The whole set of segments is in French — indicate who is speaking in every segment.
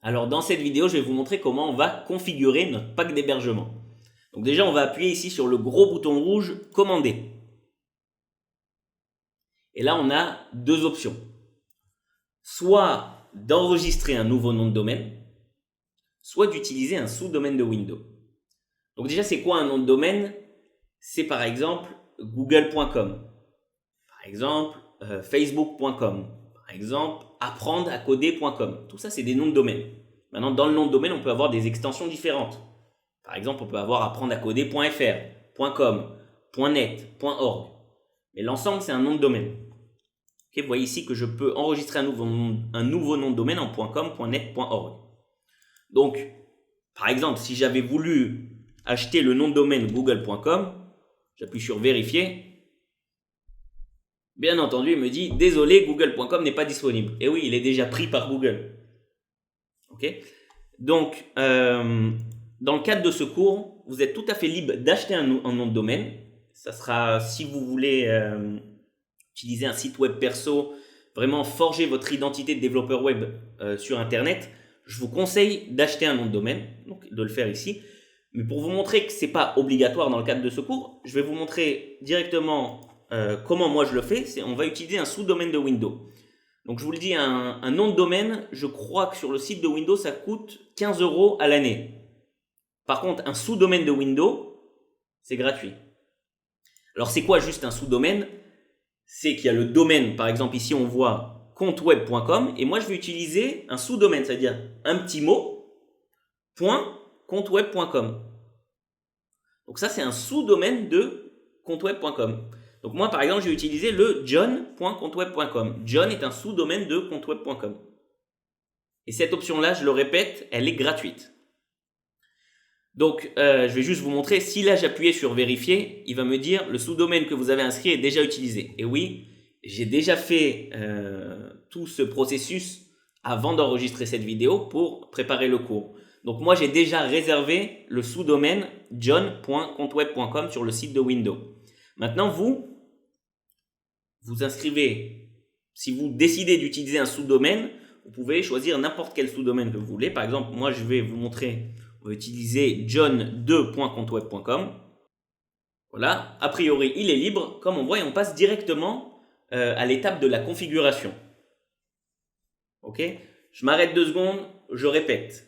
Speaker 1: Alors dans cette vidéo, je vais vous montrer comment on va configurer notre pack d'hébergement. Donc déjà, on va appuyer ici sur le gros bouton rouge « Commander ». Et là, on a deux options. Soit d'enregistrer un nouveau nom de domaine, soit d'utiliser un sous-domaine de Windows. Donc déjà, c'est quoi un nom de domaine? C'est par exemple google.com, par exemple facebook.com, par exemple apprendre-à-coder.com. Tout ça, c'est des noms de domaine. Maintenant, dans le nom de domaine, on peut avoir des extensions différentes. Par exemple, on peut avoir apprendre-à-coder.fr, .com, .net, .org. Mais l'ensemble, c'est un nom de domaine. Okay, vous voyez ici que je peux enregistrer un nouveau nom de domaine en .com, .net, .org. Donc, par exemple, si j'avais voulu acheter le nom de domaine google.com, j'appuie sur vérifier. Bien entendu, il me dit désolé, google.com n'est pas disponible. Et oui, il est déjà pris par Google. Ok. Donc, dans le cadre de ce cours, vous êtes tout à fait libre d'acheter un nom de domaine. Ça sera, si vous voulez utiliser un site web perso, vraiment forger votre identité de développeur web sur Internet, je vous conseille d'acheter un nom de domaine, donc de le faire ici. Mais pour vous montrer que ce n'est pas obligatoire dans le cadre de ce cours, je vais vous montrer directement comment moi je le fais. On va utiliser un sous-domaine de Windows. Donc je vous le dis, un nom de domaine, je crois que sur le site de Windows, ça coûte 15 € à l'année. Par contre, un sous-domaine de Windows, c'est gratuit. Alors c'est quoi juste un sous-domaine? C'est qu'il y a le domaine, par exemple ici on voit compteweb.com, et moi je vais utiliser un sous-domaine, c'est-à-dire un petit mot, .compteweb.com. Donc ça c'est un sous-domaine de compteweb.com. Donc moi par exemple je vais utiliser le john.compteweb.com. John est un sous-domaine de compteweb.com. Et cette option-là, je le répète, elle est gratuite. Donc je vais juste vous montrer, si là j'appuyais sur vérifier, il va me dire le sous-domaine que vous avez inscrit est déjà utilisé. Et oui, j'ai déjà fait tout ce processus avant d'enregistrer cette vidéo pour préparer le cours. Donc moi j'ai déjà réservé le sous-domaine john.compteweb.com sur le site de Windows. Maintenant vous inscrivez, si vous décidez d'utiliser un sous-domaine, vous pouvez choisir n'importe quel sous-domaine que vous voulez. Par exemple, moi je vais vous montrer, on va utiliser john2.compteweb.com. Voilà, a priori il est libre. Comme on voit, et on passe directement à l'étape de la configuration. Ok, je m'arrête 2 secondes, je répète.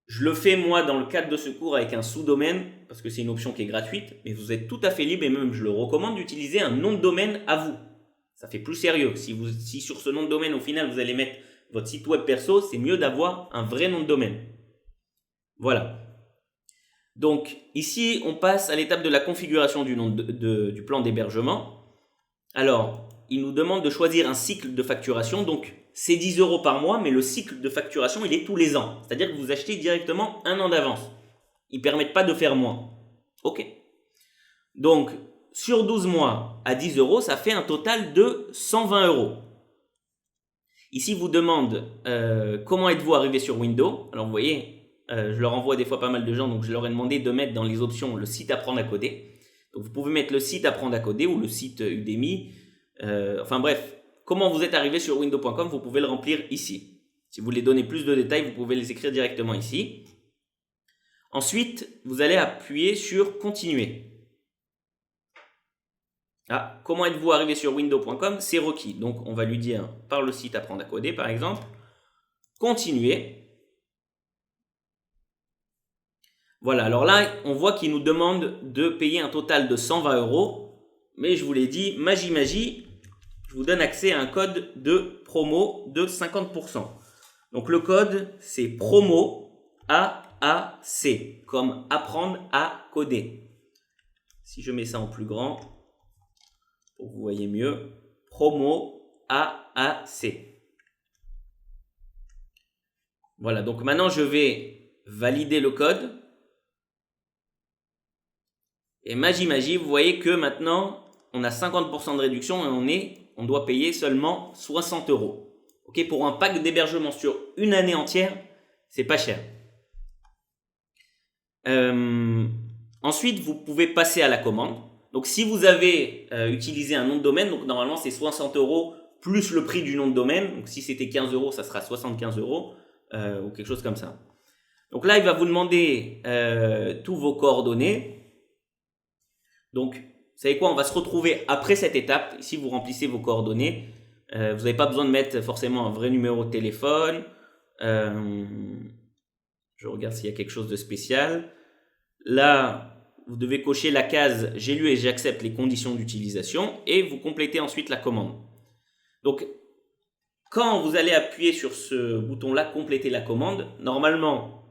Speaker 1: Je le fais moi dans le cadre de ce cours avec un sous-domaine parce que c'est une option qui est gratuite, mais vous êtes tout à fait libre et même je le recommande d'utiliser un nom de domaine à vous. Ça fait plus sérieux. Si sur ce nom de domaine au final vous allez mettre votre site web perso, c'est mieux d'avoir un vrai nom de domaine. Voilà. Donc ici on passe à l'étape de la configuration du plan d'hébergement. Alors il nous demande de choisir un cycle de facturation, donc c'est 10 € par mois, mais le cycle de facturation il est tous les ans, c'est-à-dire que vous achetez directement un an d'avance. Ils ne permettent pas de faire moins. Ok. Donc sur 12 mois à 10 €, ça fait un total de 120 €. Ici vous demande comment êtes-vous arrivé sur Windows. Alors vous voyez, je leur envoie des fois pas mal de gens, donc je leur ai demandé de mettre dans les options le site apprendre à coder. Donc vous pouvez mettre le site apprendre à coder ou le site Udemy. Enfin bref, comment vous êtes arrivé sur windows.com, vous pouvez le remplir ici. Si vous voulez donner plus de détails, vous pouvez les écrire directement ici. Ensuite, vous allez appuyer sur continuer. Ah, comment êtes-vous arrivé sur windows.com? C'est requis. Donc on va lui dire par le site apprendre à coder par exemple. Continuer. Voilà, alors là, on voit qu'il nous demande de payer un total de 120 €. Mais je vous l'ai dit, magie, je vous donne accès à un code de promo de 50%. Donc le code, c'est promo AAC, comme apprendre à coder. Si je mets ça en plus grand, pour que vous voyez mieux, promo AAC. Voilà, donc maintenant je vais valider le code. Et magie, vous voyez que maintenant, on a 50% de réduction et on doit payer seulement 60 €. Ok, pour un pack d'hébergement sur une année entière, c'est pas cher. Ensuite, vous pouvez passer à la commande. Donc, si vous avez utilisé un nom de domaine, donc normalement c'est 60 € plus le prix du nom de domaine. Donc, si c'était 15 €, ça sera 75 €. ou quelque chose comme ça. Donc là, il va vous demander tous vos coordonnées. Donc, vous savez quoi, on va se retrouver après cette étape. Ici, vous remplissez vos coordonnées. Vous n'avez pas besoin de mettre forcément un vrai numéro de téléphone. Je regarde s'il y a quelque chose de spécial. Là, vous devez cocher la case « J'ai lu et j'accepte les conditions d'utilisation » et vous complétez ensuite la commande. Donc, quand vous allez appuyer sur ce bouton-là « Compléter la commande », normalement,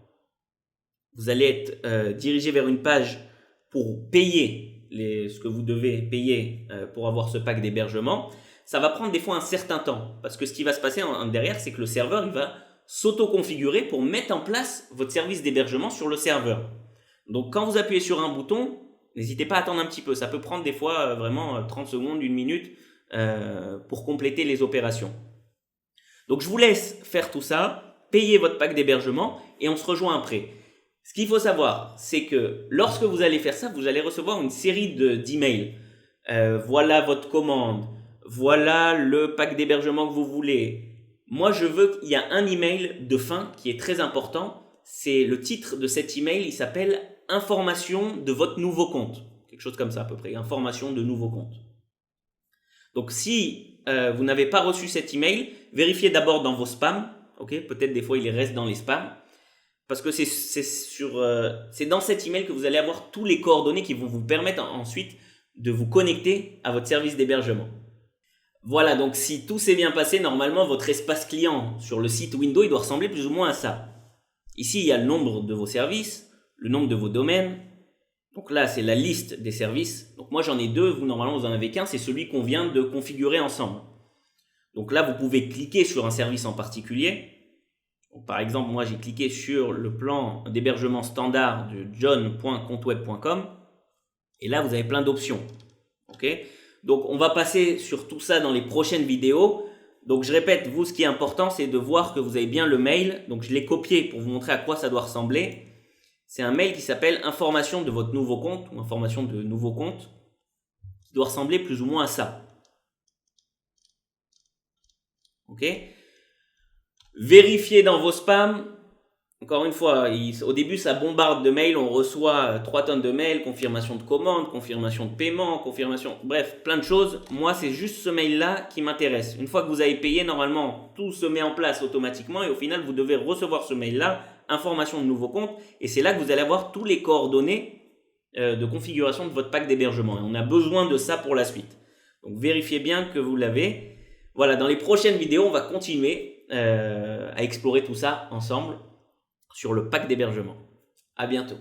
Speaker 1: vous allez être dirigé vers une page pour payer ce que vous devez payer pour avoir ce pack d'hébergement. Ça va prendre des fois un certain temps parce que ce qui va se passer derrière, c'est que le serveur il va s'auto-configurer pour mettre en place votre service d'hébergement sur le serveur. Donc, quand vous appuyez sur un bouton, n'hésitez pas à attendre un petit peu. Ça peut prendre des fois vraiment 30 secondes, 1 minute pour compléter les opérations. Donc, je vous laisse faire tout ça, payer votre pack d'hébergement et on se rejoint après. Ce qu'il faut savoir, c'est que lorsque vous allez faire ça, vous allez recevoir une série d'emails. Voilà votre commande. Voilà le pack d'hébergement que vous voulez. Moi, je veux qu'il y ait un email de fin qui est très important. C'est le titre de cet email, il s'appelle « Information de votre nouveau compte ». Quelque chose comme ça à peu près, « Information de nouveau compte ». Donc, si vous n'avez pas reçu cet email, vérifiez d'abord dans vos spams. Okay, peut-être des fois, il reste dans les spams. Parce que c'est dans cet email que vous allez avoir tous les coordonnées qui vont vous permettre ensuite de vous connecter à votre service d'hébergement. Voilà, donc si tout s'est bien passé, normalement, votre espace client sur le site Windows, il doit ressembler plus ou moins à ça. Ici, il y a le nombre de vos services, le nombre de vos domaines. Donc là, c'est la liste des services. Donc moi, j'en ai 2. Vous, normalement, vous en avez qu'un. C'est celui qu'on vient de configurer ensemble. Donc là, vous pouvez cliquer sur un service en particulier. Donc, par exemple, moi, j'ai cliqué sur le plan d'hébergement standard de john.compteweb.com. Et là, vous avez plein d'options. Okay, donc, on va passer sur tout ça dans les prochaines vidéos. Donc, je répète, vous, ce qui est important, c'est de voir que vous avez bien le mail. Donc, je l'ai copié pour vous montrer à quoi ça doit ressembler. C'est un mail qui s'appelle « Information de votre nouveau compte » ou « Information de nouveau compte » qui doit ressembler plus ou moins à ça. Ok. Vérifiez dans vos spams. Encore une fois, au début, ça bombarde de mails. On reçoit 3 tonnes de mails, confirmation de commande, confirmation de paiement, confirmation... Bref, plein de choses. Moi, c'est juste ce mail-là qui m'intéresse. Une fois que vous avez payé, normalement, tout se met en place automatiquement. Et au final, vous devez recevoir ce mail-là, information de nouveau compte. Et c'est là que vous allez avoir tous les coordonnées de configuration de votre pack d'hébergement. Et on a besoin de ça pour la suite. Donc, vérifiez bien que vous l'avez. Voilà, dans les prochaines vidéos, on va continuer à explorer tout ça ensemble sur le pack d'hébergement. À bientôt.